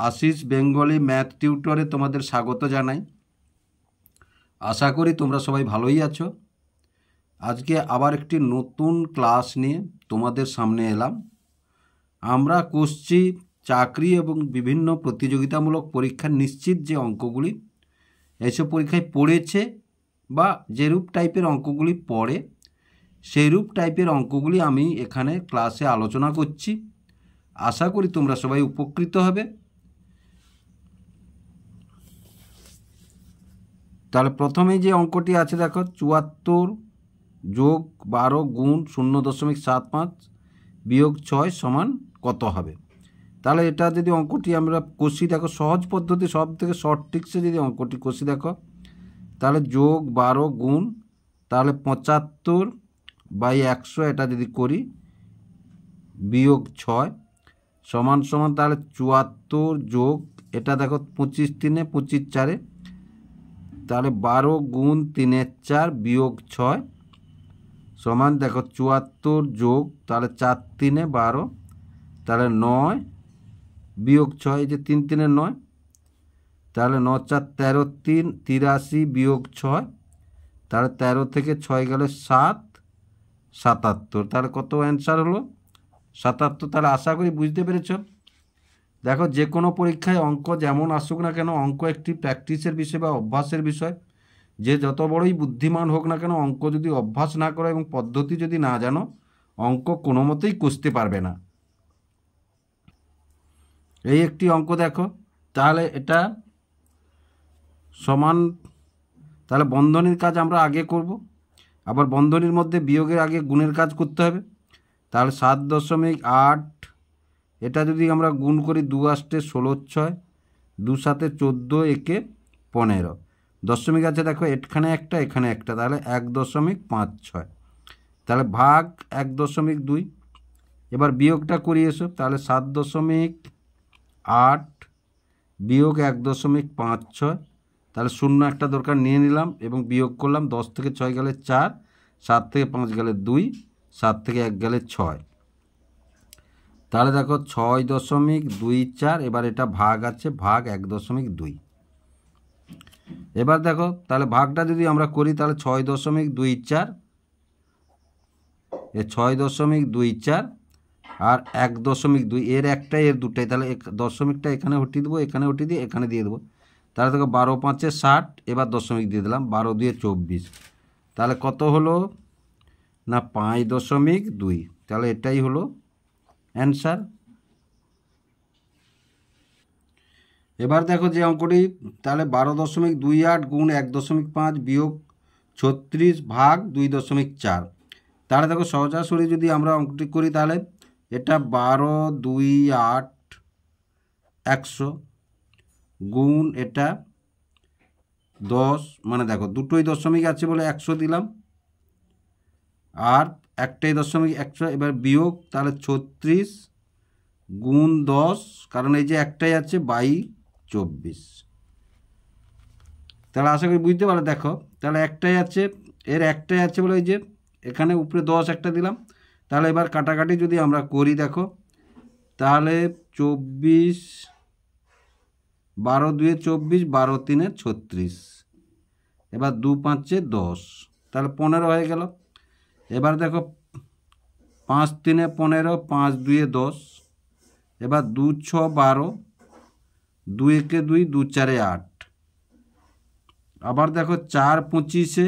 Ashis Bengali math টিউটরে তোমাদের স্বাগত জানাই। আশা করি তোমরা সবাই ভালোই আছো। আজকে আবার একটি নতুন ক্লাস নিয়ে তোমাদের সামনে এলাম। আমরা করছি চাকরি এবং বিভিন্ন প্রতিযোগিতামূলক পরীক্ষার নিশ্চিত যে অঙ্কগুলি এইসব পরীক্ষায় পড়েছে বা যেরূপ টাইপের অঙ্কগুলি পড়ে সেইরূপ টাইপের অঙ্কগুলি আমি এখানে ক্লাসে আলোচনা করছি। আশা করি তোমরা সবাই উপকৃত হবে। তাহলে প্রথমেই যে অঙ্কটি আছে দেখো, 74 যোগ 12 গুণ 0.75 বিয়োগ 6 সমান কত হবে। তাহলে এটা যদি অঙ্কটি আমরা কষি, দেখো সহজ পদ্ধতি সব থেকে শর্ট ট্রিক্সে যদি অঙ্কটি কষি দেখো, তাহলে যোগ 12 গুণ তাহলে 75/100 এটা যদি করি বিয়োগ 6 সমান সমান তাহলে 74 যোগ এটা দেখো 25 3 25 4 তাহলে 12 গুণ 3 4 বিয়োগ 6 সমান দেখো 74 যোগ তাহলে 4 3 12 তাহলে 9 বিয়োগ 6 এই যে 3 3 9 তাহলে 9 4 13 3 83 বিয়োগ 6 তাহলে 13 থেকে 6 গেলে 7 77। তাহলে কত অ্যান্সার হলো 77। তাহলে আশা করি বুঝতে পেরেছ। দেখো যে কোনো পরীক্ষায় অঙ্ক যেমন আসুক না কেন, অঙ্ক একটি প্র্যাকটিসের বিষয় বা অভ্যাসের বিষয়। যে যত বড়ই বুদ্ধিমান হোক না কেন, অঙ্ক যদি অভ্যাস না করো এবং পদ্ধতি যদি না জানো, অঙ্ক কোনো মতেই কষতে পারবে না। এই একটি অঙ্ক দেখো, তাহলে এটা সমান, তাহলে বন্ধনীর কাজ আমরা আগে করব, আবার বন্ধনীর মধ্যে বিয়োগের আগে গুণের কাজ করতে হবে। তাহলে 7.8 এটা যদি আমরা গুণ করি 2 8 16 6 2 7 14 1 15 দশমিক আছে দেখো, এখানে একটা এখানে একটা, তাহলে 1.56। তাহলে ভাগ 1.2। এবার বিয়োগটা করি এসো, তাহলে 7.8 বিয়োগ 1.56 তাহলে 0 একটা দরকার নিয়ে নিলাম এবং বিয়োগ করলাম। 10 থেকে 6 গেলে 4, 7 থেকে 5 গেলে 2, 7 থেকে 1 গেলে 6। তাহলে দেখো 6.24। এবার এটা ভাগ আছে, ভাগ 1.2। এবার দেখো তাহলে ভাগটা যদি আমরা করি তাহলে 6.24 এ 6.24 আর 1.2 এর একটাই এর দুটাই, তাহলে দশমিকটা এখানে হটিয়ে দেবো, এখানে হটিয়ে দিয়ে এখানে দিয়ে দেবো। তাহলে দেখো 12 5 60, এবার দশমিক দিয়ে দিলাম, 12 2 24। তাহলে কত হলো না 5.2। তাহলে এটাই হলো অ্যান্সার। এবার দেখো যে অঙ্কটি, তাহলে 12.28 গুণ 1.5 বিয়োগ 36 ভাগ 2.4। তাহলে দেখো সরাসরি যদি আমরা অঙ্কটি করি তাহলে এটা 12 2 8 100 গুণ এটা 10, মানে দেখো দুটোই দশমিক আছে বলে 100 দিলাম আর একটাই দশমিক 100। এবার বিয়োগ তাহলে 36 গুণ 10, কারণ এই যে একটাই আছে 22/24। তাহলে আশা করি বুঝতে পারো। দেখো তাহলে একটাই আছে, এর একটাই আছে বলে এই যে এখানে উপরে 10 একটা দিলাম। তাহলে এবার কাটাকাটি যদি আমরা করি দেখো, তাহলে 24 12 2 24 12 3 36, এবার 2 5 10, তাহলে 15 হয়ে গেল। এবার দেখো 5 3 15, 5 2 10, এবার 2 6 12, 2 1 2, 2 4 8। আবার দেখো 4 25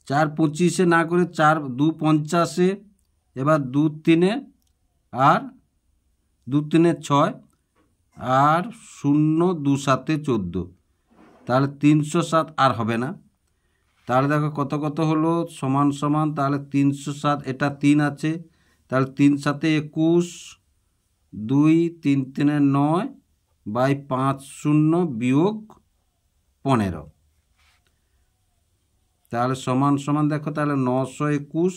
4 25 না করে 4 2 50, এবার 2 3 আর 2 3 6 আর 0 2 7 14, তাহলে 307 আর হবে না। তাহলে দেখো কত কত হলো সমান সমান, তাহলে 307 এটা 3 আছে, তাহলে 3 7 21 2 3 3 9 বাই 5 0 বিয়োগ 15। তাহলে সমান সমান দেখো তাহলে 921।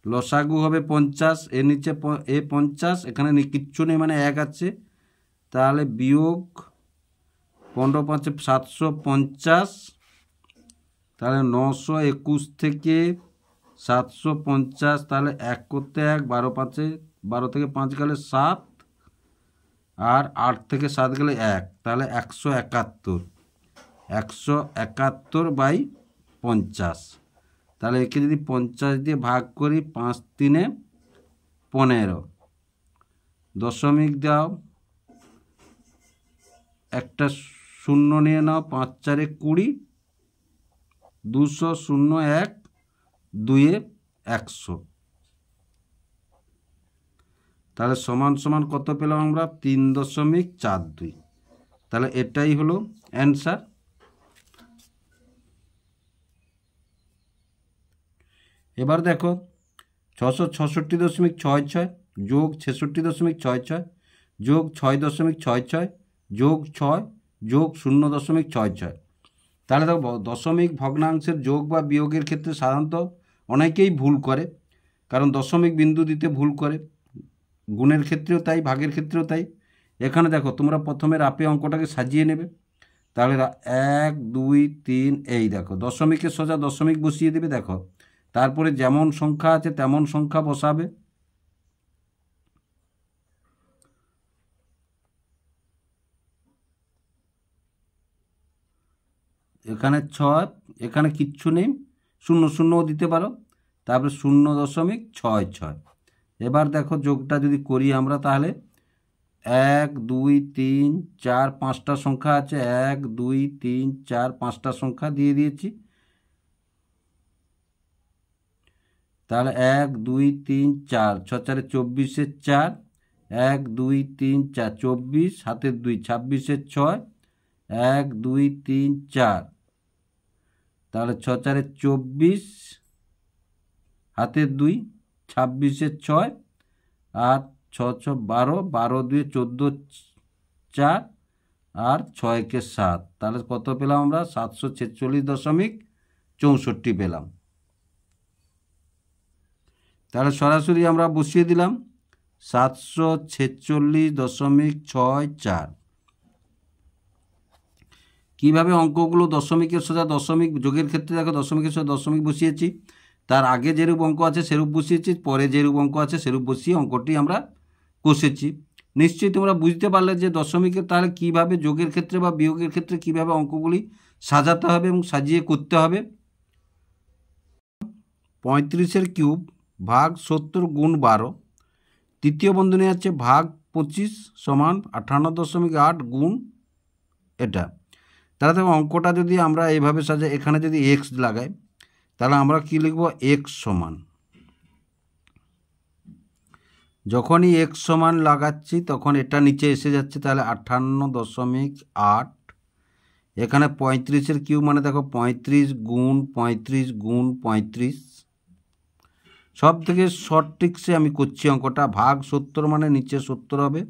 লসাগু হবে 50, এর নিচে 50, এখানে কিচ্ছু নেই মানে 1 আছে, তাহলে বিয়োগ 15 5 750, তাহলে 921 থেকে 750, তাহলে 1 করতে 1, 12 5, 12 থেকে 5 গেলে 7, আর 8 থেকে 7 গেলে 1, তাহলে 171। 171/50, তাহলে একে যদি 50 দিয়ে ভাগ করি, 5 3 15, দশমিক দাও, একটা শূন্য নিয়ে নাও, 5 4 20, 200 0 1 2 100, তাহলে সমান সমান কত পেলাম আমরা? 3.42। তাহলে এটাই হলো অ্যান্সার। এবার দেখো 666.66 যোগ 66.66 যোগ 6.66 যোগ 6 যোগ 0.66। তাহলে দেখো দশমিক ভগ্নাংশের যোগ বা বিয়োগের ক্ষেত্রে সাধারণত অনেকেই ভুল করে, কারণ দশমিক বিন্দু দিতে ভুল করে। গুণের ক্ষেত্রেও তাই, ভাগের ক্ষেত্রেও তাই। এখানে দেখো তোমরা প্রথমে রাপে অঙ্কটাকে সাজিয়ে নেবে। তাহলে 1 2 3, এই দেখো দশমিকের সোজা দশমিক বসিয়ে দেবে। দেখো তারপরে যেমন সংখ্যা আছে তেমন সংখ্যা বসাবে। এখানে 6, এখানে কিচ্ছু নেই, 0 0ও দিতে পারো, তারপরে 0.66। এবার দেখো যোগটা যদি করি আমরা, তাহলে 1 2 3 4 5টা সংখ্যা আছে, 1 2 3 4 5টা সংখ্যা দিয়ে দিয়েছি। তাহলে 1 2 3 4, 6 4 24, 4, 1 2 3 4 24, হাতের 2 26, 6, 1 2 3 4, তাহলে 6 4 24, হাতের 2 26, 6, আর 6 6 12, 12 2 14, 4, আর 6 কে 7, তাহলে কত পেলাম আমরা? 746.64 পেলাম। তাহলে সরাসরি আমরা বসিয়ে দিলাম 746.64। কীভাবে অঙ্কগুলো দশমিকের সোজা দশমিক, যোগের ক্ষেত্রে দেখো দশমিকের সোজা দশমিক বসিয়েছি, তার আগে যেরূপ অঙ্ক আছে সেরূপ বসিয়েছি, পরে যেরূপ অঙ্ক আছে সেরূপ বসিয়ে অঙ্কটি আমরা কষেছি। নিশ্চয়ই তোমরা বুঝতে পারলে যে দশমিকের তাহলে কীভাবে যোগের ক্ষেত্রে বা বিয়োগের ক্ষেত্রে কীভাবে অঙ্কগুলি সাজাতে হবে এবং সাজিয়ে করতে হবে। 35-এর কিউব ভাগ 70 গুণ 12, তৃতীয় বন্ধনী আছে ভাগ 25 সমান 58.8 গুণ এটা। তাহলে দেখো অঙ্কটা যদি আমরা এইভাবে সাজাই, এখানে যদি এক্স লাগাই, তাহলে আমরা কি লিখব? এক্স সমান, যখনই এক্স সমান লাগাচ্ছি তখন এটা নিচে এসে যাচ্ছে, তাহলে 58.8। এখানে 35-এর কিউব মানে দেখো 35 গুণ 35 গুণ 35। সব থেকে শর্ট ট্রিক্সে আমি করছি অঙ্কটা। ভাগ 70 মানে নিচে 70 হবে,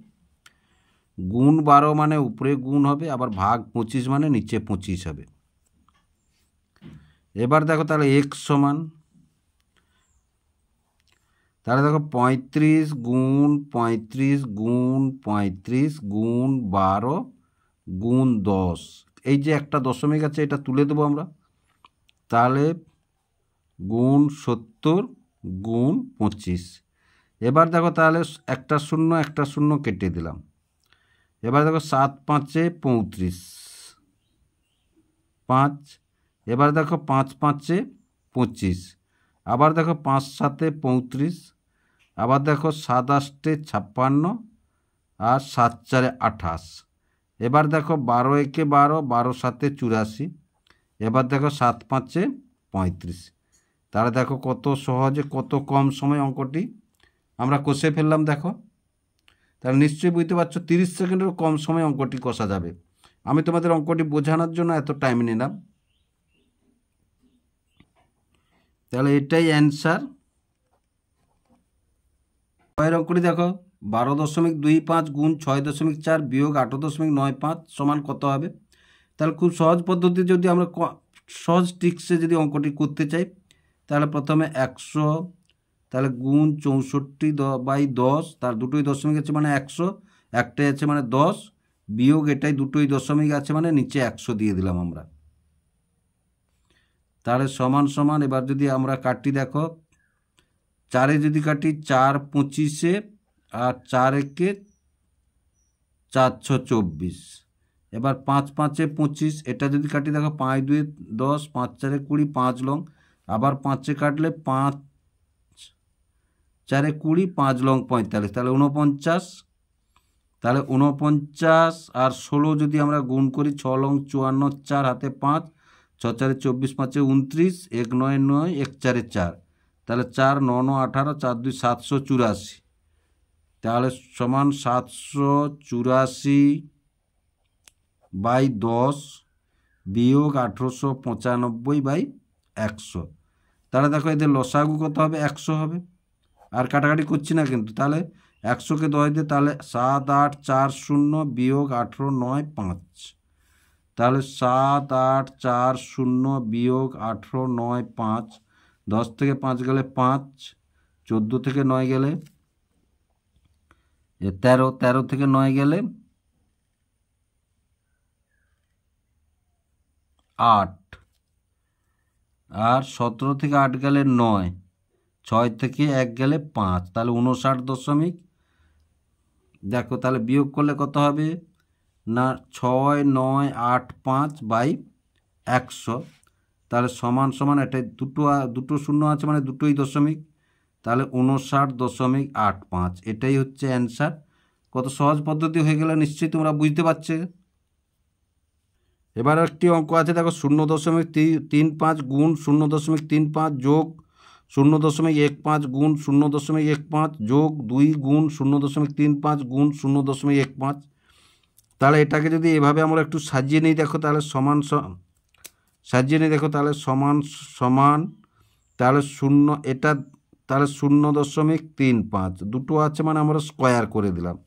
গুণ 12 মানে উপরে গুণ হবে, আবার ভাগ 25 মানে নিচে 25 হবে। এবার দেখো তাহলে এক্স সমান, তাহলে দেখো 35 গুণ 35 গুণ 35 গুণ 12 গুণ 10, এই যে একটা দশমিক আছে এটা তুলে দেবো আমরা, তাহলে গুণ 70 গুণ 25। এবার দেখো তাহলে একটা শূন্য কেটে দিলাম। এবার দেখো 7 5 35, 5। এবার দেখো 5 5 25, আবার দেখো 5 7 35, আবার দেখো 7 8 56, আর 7 4 28। এবার দেখো 12 1 12, 12 7 84। এবার দেখো 7 5 35। তাহলে দেখো কত সহজে, কত কম সময় অঙ্কটি আমরা কষে ফেললাম। দেখো তাহলে নিশ্চয়ই বুঝতে পারছো 30 সেকেন্ডেরও কম সময় অঙ্কটি কষা যাবে। আমি তোমাদের অঙ্কটি বোঝানোর জন্য এত টাইম নিলাম। তাহলে এটাই অ্যান্সার। ছয়ের অঙ্কটি দেখো 12.25 গুণ 6.4 বিয়োগ 8.95 সমান কত হবে? তাহলে খুব সহজ পদ্ধতি, যদি আমরা সহজ ট্রিক্সে যদি অঙ্কটি করতে চাই, তাহলে প্রথমে 100, তাহলে গুণ 64/10, তার দুটোই দশমিক আছে মানে 100, একটাই আছে মানে 10, বিয়োগ এটাই দুটোই দশমিক আছে মানে নিচে 100 দিয়ে দিলাম আমরা। তাহলে সমান সমান এবার যদি আমরা কাটি দেখো 4 যদি কাটি 4 25 আর 4 একে 424। এবার 5 5 25 এটা যদি কাটি দেখো 5 2 10 5 4 20 5 লং আবার 5 কাটলে 5 4 20 5 লং 45 তাহলে 49। তাহলে 49 আর 16 যদি আমরা গুণ করি 6 লং 54 4 হাতে 5 6 4 24 5 29 1 9 9 1 4 4 তাহলে 4 9 9 18 4 2 784 তাহলে সমান 784 বাই 10 বিয়োগ 1895 বাই 100। তাহলে দেখো এদের লসাগু কত হবে 100 হবে। আর কাটাকাটি করছি না কিন্তু। তাহলে 100কে 10 দিয়ে তাহলে 7 8 4 0 বিয়োগ 18 9 5 তাহলে 7 8 4 0 বিয়োগ 18 9 5 10 থেকে 5 গেলে 5 14 থেকে 9 গেলে 13 13 থেকে 9 গেলে 8 আর 17 থেকে 8 গেলে 9 6 থেকে 1 গেলে 5 তাহলে 59 দশমিক। দেখো তাহলে বিয়োগ করলে কত হবে না 6 9 8 5 বাই 100 তাহলে সমান সমান এটা দুটো শূন্য আছে মানে দুটোই দশমিক তাহলে 59.85 এটাই হচ্ছে অ্যান্সার। কত সহজ পদ্ধতি হয়ে গেলে নিশ্চয়ই তোমরা বুঝতে পারছে। এবার একটি অঙ্ক আছে দেখো 0.35 গুণ 0.35 যোগ 0.15 গুণ 0.15 যোগ 2 গুণ 0.35 গুণ 0.15। তাহলে এটাকে যদি এভাবে আমরা একটু সাজিয়ে নিই দেখো তাহলে সমান সাজিয়ে নিই দেখো তাহলে সমান সমান তাহলে 0 এটা তাহলে 0.35 দুটো আছে মানে আমরা স্কোয়ার করে দিলাম।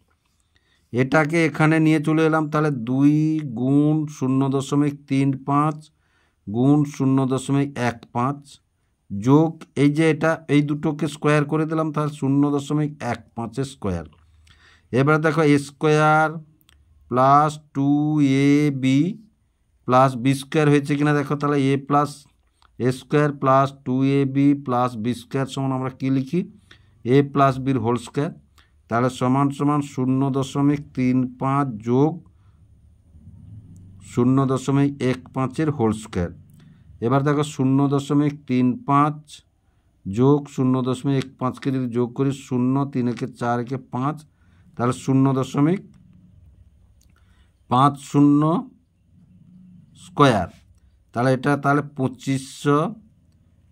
এটাকে এখানে নিয়ে চলে এলাম তাহলে 2 গুণ 0.35 গুণ 0.15 যোগ এই যে এটা এই দুটোকে স্কোয়ার করে দিলাম তাহলে 0.15 স্কোয়ার। এবার দেখো A square plus 2ab plus B square হয়েছে কিনা দেখো তাহলে A plus A square plus 2ab plus B square সমান আমরা কী লিখি এ প্লাস বির হোল স্কোয়ার তাহলে সমান সমান 0.35 যোগ 0.15 হোল স্কোয়ার। এবার দেখো 0.35 যোগ 0.15কে যদি যোগ করি 0 3 একে 4 একে 5 তাহলে 0.50 স্কোয়ার তাহলে এটা তাহলে 2500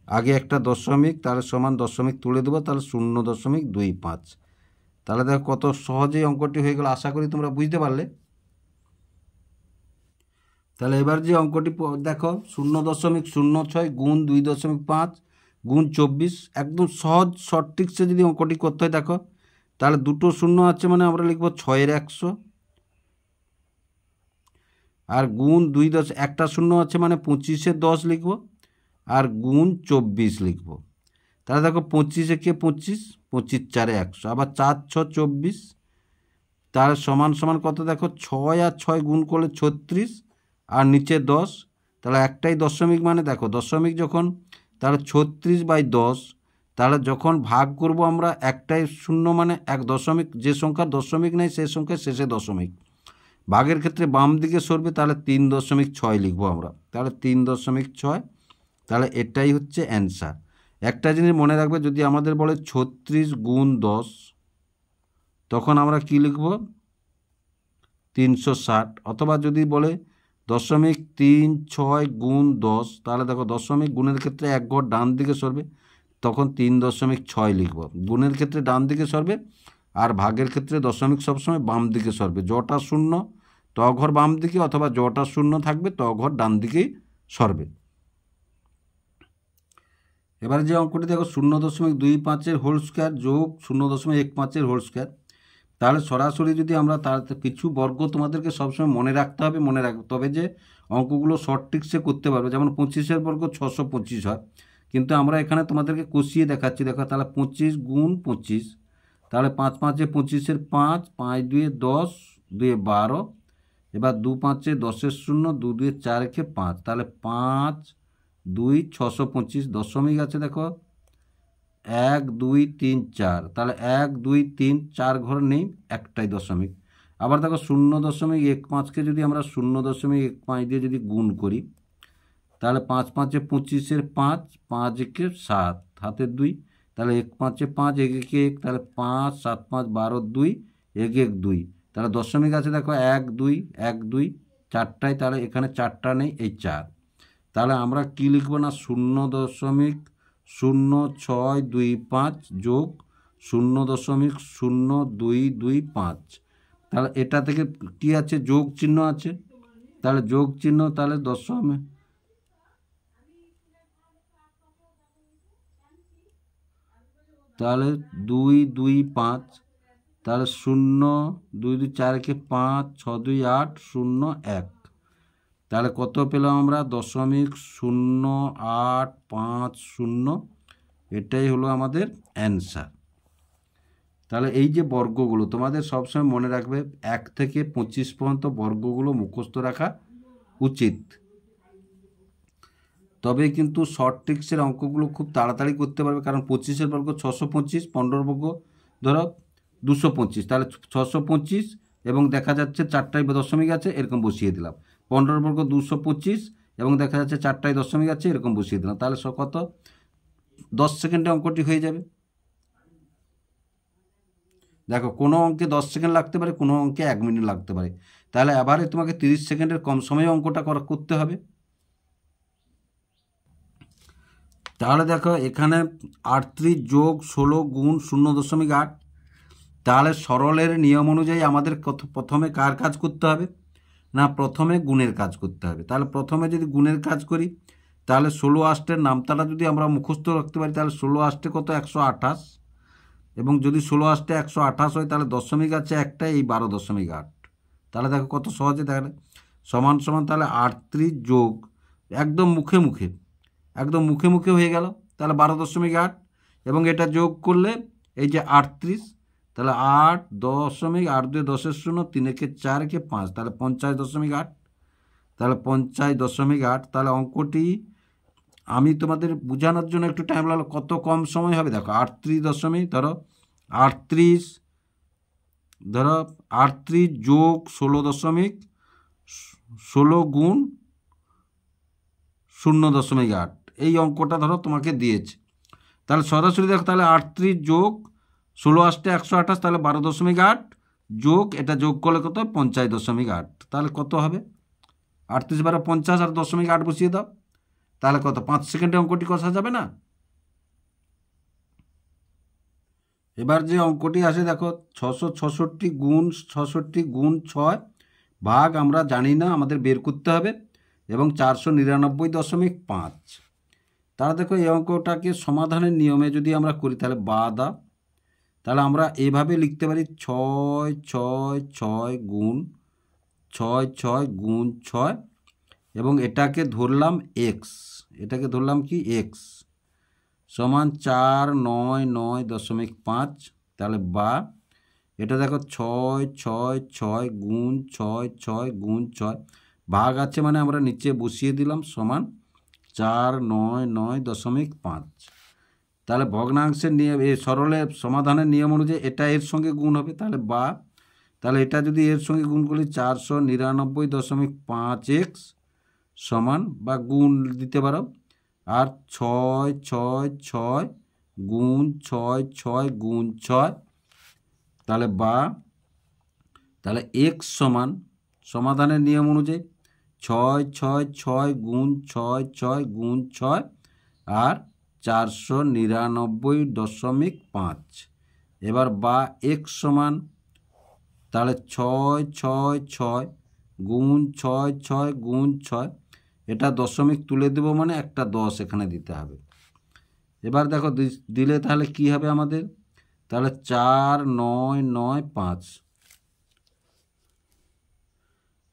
আগে একটা দশমিক তাহলে সমান দশমিক তুলে দেবো তাহলে 0.25। তাহলে দেখো কত সহজেই অঙ্কটি হয়ে গেল। আশা করি তোমরা বুঝতে পারলে। তাহলে এবার যে অঙ্কটি দেখো 0.06 গুণ 2.5 গুণ 24 একদম সহজ শর্ট ট্রিক্সে যদি অঙ্কটি করতে হয় দেখো তাহলে দুটো শূন্য আছে মানে আমরা লিখব 6/100 আর গুণ একটা শূন্য আছে মানে 25/10 লিখব আর গুণ 24 লিখব। তাহলে দেখো 25 একে 25 25 4 100 আবার 4 6 24 তাহলে সমান সমান কত দেখো 6 আর 6 গুণ করলে 36 আর নিচে 10 তাহলে একটাই দশমিক মানে দেখো দশমিক যখন তাহলে 36/10 তাহলে যখন ভাগ করব আমরা একটাই শূন্য মানে এক দশমিক যে সংখ্যার দশমিক নেই সেই সংখ্যার শেষে দশমিক ভাগের ক্ষেত্রে বাম দিকে সরবে তাহলে 3.6 লিখবো আমরা তাহলে 3.6 তাহলে এটাই হচ্ছে অ্যান্সার। একটা জিনিস মনে রাখবে যদি আমাদের বলে 36 গুণ 10 তখন আমরা কি লিখব 360 অথবা যদি বলে 0.36 গুণ 10 তাহলে দেখো দশমিক গুণের ক্ষেত্রে এক ঘর ডান দিকে সরবে তখন 3.6 লিখব। গুণের ক্ষেত্রে ডান দিকে সরবে আর ভাগের ক্ষেত্রে দশমিক সবসময় বাম দিকে সরবে জটা শূন্য ত ঘর বাম দিকে অথবা জটা শূন্য থাকবে ত ঘর ডান দিকেই সরবে। এবার যে অঙ্কটি দেখো 0.25 হোল স্কোয়ার যোগ 0.15 হোল স্কোয়ার তাহলে সরাসরি যদি আমরা তার কিছু বর্গ তোমাদেরকে সবসময় মনে রাখতে হবে মনে রাখবে তবে যে অঙ্কগুলো শর্ট ট্রিক্সে করতে পারবে যেমন 25 বর্গ 625 হয় কিন্তু আমরা এখানে তোমাদেরকে কষিয়ে দেখাচ্ছি দেখো তাহলে 25 গুণ 25 তাহলে 5 5 25 5 5 2 10 2 12 এবার 2 5 10 শূন্য, 2 2 4 একে 5, তাহলে 5 2 625 দশমিক আছে দেখো 1 2 3 4, তাহলে 1 2 3 4 ঘর নেই, একটাই দশমিক। আবার দেখো 0.15কে যদি আমরা 0.15 দিয়ে যদি গুণ করি, তাহলে 5 5 25 5, 5 1 7, হাতের 2, তাহলে 1 5 5, 1 1 1, তাহলে 5 7 5 12 2, 1 1 2, তাহলে দশমিক আছে দেখো 1 2 1 2 চারটায়, তাহলে এখানে চারটা নেই, এই 4। তাহলে আমরা কি লিখব না 0.0625 যোগ 0.0225, তাহলে এটা থেকে কি আছে যোগ চিহ্ন আছে, তাহলে যোগ চিহ্ন, তাহলে দশমিক, তাহলে 2 2 5, তাহলে 0 2 2 4 একে 5, 6 2 8 0 1, তাহলে কত পেলাম আমরা 0.0850, এটাই হলো আমাদের অ্যান্সার। তাহলে এই যে বর্গগুলো তোমাদের সবসময় মনে রাখবে 1 থেকে 25 পর্যন্ত বর্গগুলো মুখস্থ রাখা উচিত, তবে কিন্তু শর্ট ট্রিক্সের অঙ্কগুলো খুব তাড়াতাড়ি করতে পারবে, কারণ 25 বর্গ 625, 15 বর্গ ধরো 225, তাহলে 625 এবং দেখা যাচ্ছে চারটায় দশমিক আছে, এরকম বসিয়ে দিলাম। 15 বর্গ 225 এবং দেখা যাচ্ছে চারটায় দশমিক আছে, এরকম বসিয়ে দিলাম, তাহলে কত 10 সেকেন্ডে অঙ্কটি হয়ে যাবে। দেখো কোনো অঙ্কে 10 সেকেন্ড লাগতে পারে, কোনো অঙ্কে 1 মিনিট লাগতে পারে, তাহলে এবারে তোমাকে 30 সেকেন্ডের কম সময়ে অঙ্কটা করতে হবে। তাহলে দেখো এখানে 38 যোগ 16 গুণ 0.8, তাহলে সরলের নিয়ম অনুযায়ী আমাদের প্রথমে কার কাজ করতে হবে না, প্রথমে গুণের কাজ করতে হবে। তাহলে প্রথমে যদি গুণের কাজ করি, তাহলে 16 আষ্টের নামতাটা যদি আমরা মুখস্থ রাখতে পারি, তাহলে 16 আষ্টে কত 128, এবং যদি 16 আষ্টে 128 হয়, তাহলে দশমিক আছে একটা, এই 12.8, তাহলে দেখো কত সহজে, তাহলে সমান সমান, তাহলে 38 যোগ একদম মুখে মুখে, একদম মুখে মুখে হয়ে গেল, তাহলে 12.8, এবং এটা যোগ করলে এই যে 38, তাহলে 8.8 2 10 0, 3 একে 4 একে 5, তাহলে 50.8, তাহলে 50.8, তাহলে অঙ্কটি আমি তোমাদের বোঝানোর জন্য একটু টাইম লাগলো, কত কম সময় হবে দেখো 38 দশমিক, ধরো 38, ধরো 38 যোগ 16 গুণ 0.8, এই অঙ্কটা ধরো তোমাকে দিয়েছে, তাহলে সরাসরি দেখো, তাহলে 38 যোগ 16 আষ্টে 128, তাহলে 12.8 যোগ এটা যোগ করলে কত 50.8, তাহলে কত হবে 38 12 50 আর 0.8 বসিয়ে দাও, তাহলে কত 5 সেকেন্ডে অঙ্কটি কষা যাবে না। এবার যে অঙ্কটি আসে দেখো 666 গুণ 66 গুণ 6 ভাগ আমরা জানি না, আমাদের বের করতে হবে, এবং 499.5, তাহলে দেখো এই অঙ্কটাকে সমাধানের নিয়মে যদি আমরা করি, তাহলে বাদা, তাহলে আমরা এভাবে লিখতে পারি 6 6 6 গুণ 6 6 গুণ 6, এবং এটাকে ধরলাম এক্স, এটাকে ধরলাম কি এক্স, সমান 499.5, তাহলে বা এটা দেখো 6 6 6 গুণ 6 6 গুণ 6, ভাগ আছে মানে আমরা নিচে বসিয়ে দিলাম, সমান 499.5, তাহলে ভগ্নাংশের নিয়ম, এই সরলের সমাধানের নিয়ম অনুযায়ী এটা এর সঙ্গে গুণ হবে, তাহলে বা, তাহলে এটা যদি এর সঙ্গে গুণ করি 499.5x সমান, বা গুণ দিতে পারো, আর 6 6 6 গুণ 6 6 গুণ 6, তাহলে বা, তাহলে x সমান সমাধানের নিয়ম অনুযায়ী 6 6 6 গুণ 6 6 গুণ 6 আর 499.5, এবার বা x সমান, তাহলে 6 6 6 গুণ 6 6 গুণ 6, এটা দশমিক তুলে দেব মানে একটা 10 এখানে দিতে হবে। এবার দেখো দিলে তাহলে কি হবে আমাদের, তাহলে 4995,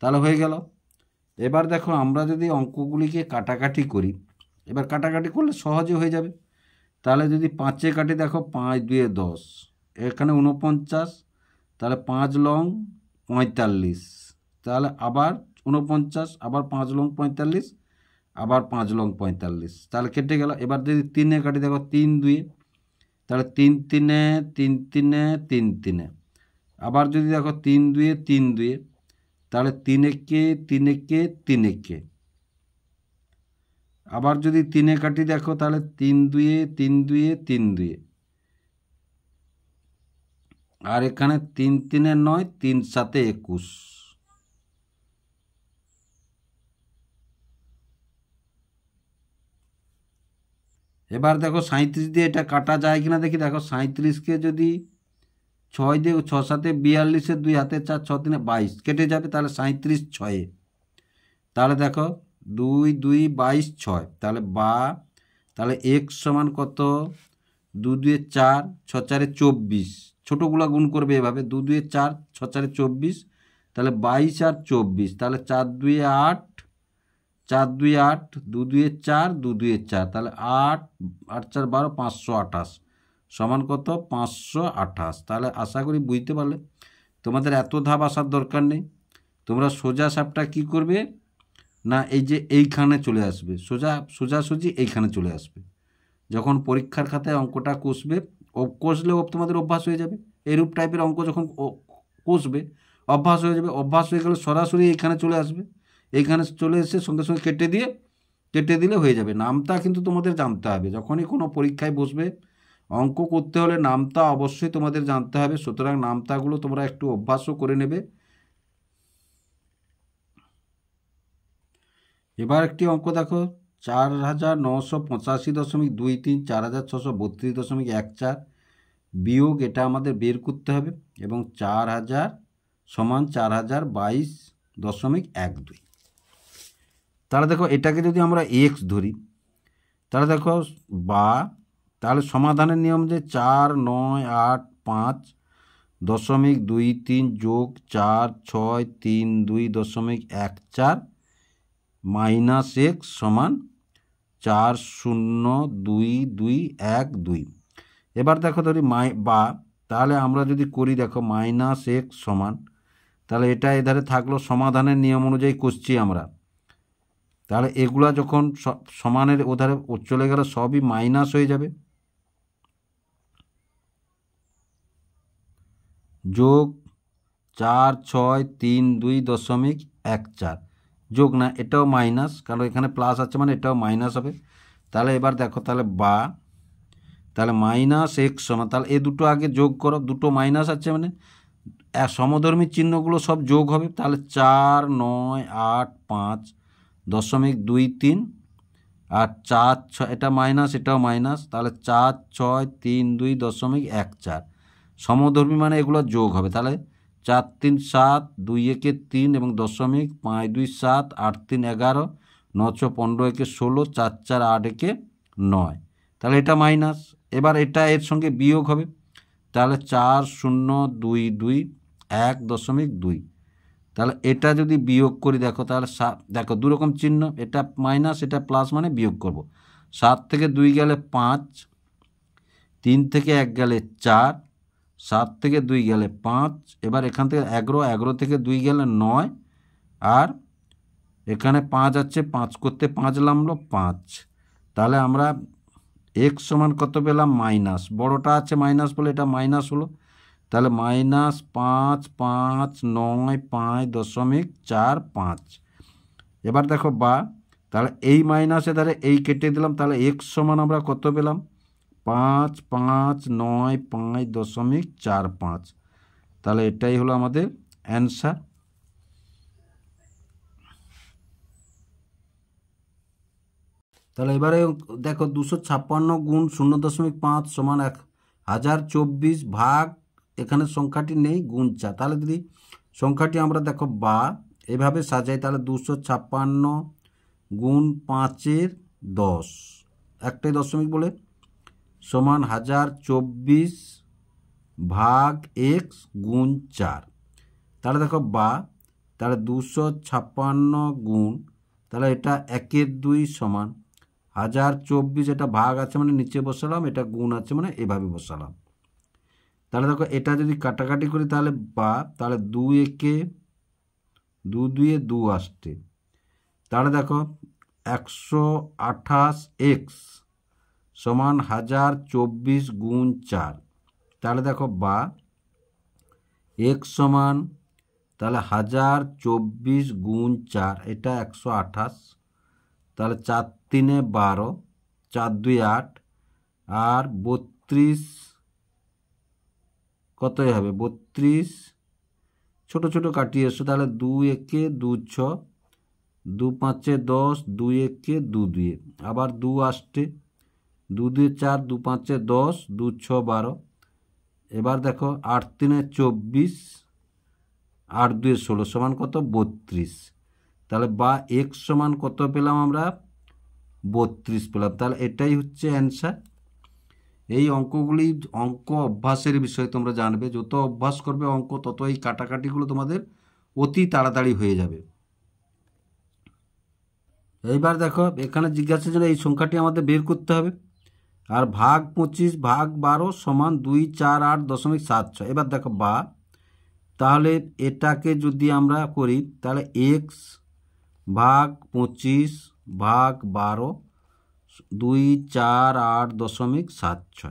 তাহলে হয়ে গেল। এবার দেখো আমরা যদি অঙ্কগুলিকে কাটাকাটি করি, এবার কাটাকাটি করলে সহজে হয়ে যাবে, তাহলে যদি 5-এ কাটি, দেখো 5 2 10, এখানে 49, তাহলে 5 লং 45, তাহলে আবার 49, আবার 5 লং 45, আবার 5 লং 45, তাহলে কেটে গেল। এবার যদি 3-এ কাটি দেখো 3-2, তাহলে 3-3-এ 3-3-এ 3-3-এ, আবার যদি দেখো 3-2-এ 3-2-এ, তাহলে 3-1-এ 3-1-এ 3-1-এ, আবার যদি 3-এ কাটি দেখো তাহলে 3-2-এ 3-2-এ 3-2-এ, আর এখানে 3-3-এ 9, 3-7-এ 21। এবার দেখো 37 দিয়ে এটা কাটা যায় কিনা দেখি। দেখো 37-কে যদি 6 দিয়ে 6-7-এ 42, 2 হাতে 4, 6-3-এ 22 কেটে যাবে, তাহলে 37 6-এ, তাহলে দেখো 2 2 22 6, তাহলে তাহলে x সমান কত, 2 2 4, 6 4 24, ছোটোগুলা গুণ করবে এভাবে, 2 2 4, 6 4 24, তাহলে 22 আর 24, তাহলে 4 2 8, 4 2 8, 2 2 4, 2 2 4, তাহলে 8 8 4 12, 528 সমান কত, 528। তাহলে আশা করি বুঝতে পারলে। তোমাদের এত ধাপ আসার দরকার নেই, তোমরা সোজা সাপটা কি করবে না, এই যে এইখানে চলে আসবে, সোজাসুজি এইখানে চলে আসবে। যখন পরীক্ষার খাতায় অঙ্কটা কষবে, কষলেও তোমাদের অভ্যাস হয়ে যাবে। এরূপ টাইপের অঙ্ক যখন কষবে অভ্যাস হয়ে যাবে, অভ্যাস হয়ে গেলে সরাসরি এইখানে চলে আসবে। এইখানে চলে এসে সঙ্গে সঙ্গে কেটে দিলে হয়ে যাবে। নামতা কিন্তু তোমাদের জানতে হবে, যখনই কোনো পরীক্ষায় বসবে অঙ্ক করতে হলে নামতা অবশ্যই তোমাদের জানতে হবে। সুতরাং নামতাগুলো তোমরা একটু অভ্যাসও করে নেবে। এবার একটি অঙ্ক দেখো, 4985.23, 4632.14 বিয়োগ, এটা আমাদের বের করতে হবে, এবং 4000 সমান 4022.12। তাহলে দেখো এটাকে যদি আমরা এক্স ধরি, তাহলে দেখো তাহলে সমাধানের নিয়ম যে 4 9 8 5.23 যোগ 4 6 3 2.14 মাইনাস এক্স সমান 402212। এবার দেখো ধরি তাহলে আমরা যদি করি দেখো মাইনাস এক্স সমান, তাহলে এটা এধারে থাকলো, সমাধানের নিয়ম অনুযায়ী করছি আমরা, তাহলে এগুলা যখন সমানের ওধারে চলে গেলে সবই মাইনাস হয়ে যাবে, যোগ 4 6 3 2.14 যোগ না, এটাও মাইনাস, কারণ এখানে প্লাস আছে মানে এটাও মাইনাস হবে। তাহলে এবার দেখো তাহলে তাহলে মাইনাস এক্স সমান, তাহলে এই দুটো আগে যোগ করো, দুটো মাইনাস আছে মানে সমধর্মী চিহ্নগুলো সব যোগ হবে। তাহলে 4 9 8 5.23 আর 4 6, এটা মাইনাস এটাও মাইনাস, তাহলে 4 6 3 2.14 সমধর্মী মানে এগুলো যোগ হবে। তাহলে 4 3 7, 2 1 3 এবং 5 2 7, 8 3 11, 9 6 15 1 16, 4 4 8 1 9, তাহলে এটা মাইনাস। এবার এটা এর সঙ্গে বিয়োগ হবে, তাহলে 4 0 2 2 1.2, তাহলে এটা যদি বিয়োগ করি দেখো, তাহলে দেখো দুরকম চিহ্ন, এটা মাইনাস এটা প্লাস, মানে বিয়োগ করব। 7 থেকে 2 গেলে 5, 3 থেকে 1 গেলে 4, 7 থেকে 2 গেলে 5, এবার এখান থেকে 11 থেকে 2 গেলে 9, আর এখানে 5 আছে, 5 করতে 5 নামলো 5। তাহলে আমরা এক্স সমান কত পেলাম, মাইনাস, বড়টা আছে মাইনাস বলে এটা মাইনাস হলো, তাহলে মাইনাস 5 5 9 5.45। এবার দেখো তাহলে এই মাইনাসে দ্বারা এই কেটে দিলাম, তাহলে এক্স সমান আমরা কত পেলাম, 5 5 9 5.45। তাহলে এটাই হলো আমাদের অ্যান্সার। তাহলে এবারে দেখো 256 গুণ 0.5 সমান 1024 ভাগ, এখানে সংখ্যাটি নেই, গুণ 4। তাহলে যদি সংখ্যাটি আমরা দেখো এভাবে সাজাই, তাহলে 256 গুণ 5-এর 10, একটাই দশমিক বলে, সমান 1024 ভাগ এক্স গুণ 4। তাহলে দেখো তাহলে 256 গুণ, তাহলে এটা 1 2 সমান 1024, এটা ভাগ আছে মানে নিচে বসালাম, এটা গুণ আছে মানে এভাবে বসালাম। তাহলে দেখো এটা যদি কাটাকাটি করি তাহলে তাহলে 2 1 2 2 2 আসছে। তাহলে দেখো 128x সমান 1024 গুণ 4। তাহলে দেখো বা x সমান তাহলে 1024 গুণ 4, এটা 128। তাহলে 4 3 12, 4 2 8, আর 32 কতই হবে 32, ছোট ছোট কাটিয়ে এসো। তাহলে 2 1 2 6, 2 5 10, 2 1 2 2, আবার 2 আসছে, 2 2 4, 2 5 10, 2 6 12। এবার দেখো 8 3 24, 8 2 16 সমান কত 32। তাহলে বা x সমান কত পেলাম আমরা 32 পেলাম। তাহলে এটাই হচ্ছে অ্যান্সার। এই অঙ্কগুলি অঙ্ক অভ্যাসের বিষয়, তোমরা জানবে যত অভ্যাস করবে অঙ্ক তত এই কাটাকাটিগুলো তোমাদের অতি তাড়াতাড়ি হয়ে যাবে। এইবার দেখো এখানে জিজ্ঞাসা ছিল এই সংখ্যাটি আমাদের বের করতে হবে। আর ভাগ 25 ভাগ 12 সমান 248.76। এবার দেখো বা, তাহলে এটাকে যদি আমরা করি তাহলে x ভাগ 25 ভাগ 12 248.76।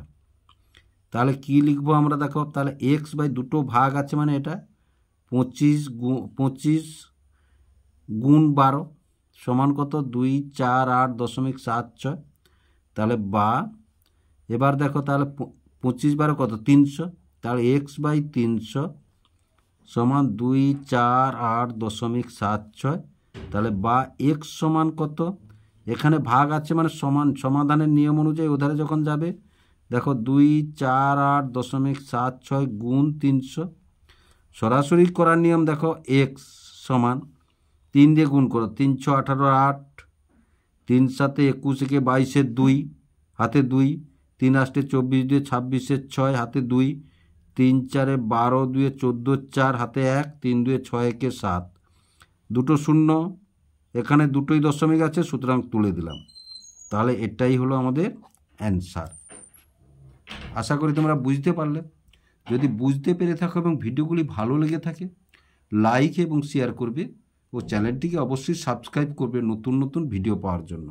তাহলে কি লিখবো আমরা দেখো, তাহলে x বাই দুটো ভাগ আছে মানে এটা 25 গুণ 12 সমান কত 248.76। তাহলে বা এবার দেখো তাহলে 25 12 কত 300, তাহলে x বাই 300 সমান 248.76। তাহলে বা x সমান কত, এখানে ভাগ আছে মানে সমান, সমাধানের নিয়ম অনুযায়ী ওধারে যখন যাবে দেখো 248.76 গুণ 300। সরাসরি করার নিয়ম দেখো x সমান 3 দিয়ে গুণ করো, 3 6 18 8, 3 7 21 কে 22 2 হাতে 2, 3 8 24 2 26 6 হাতে 2, 3 4 12 2 14 4 হাতে 1, 3 2 6 1 7, দুটো শূন্য, এখানে দুটোই দশমিক আছে সুতরাং তুলে দিলাম। তাহলে এটাই হলো আমাদের অ্যান্সার। আশা করি তোমরা বুঝতে পারলে। যদি বুঝতে পেরে থাকো এবং ভিডিওগুলি ভালো লেগে থাকে লাইক এবং শেয়ার করবে ও চ্যানেলটিকে অবশ্যই সাবস্ক্রাইব করবে নতুন নতুন ভিডিও পাওয়ার জন্য।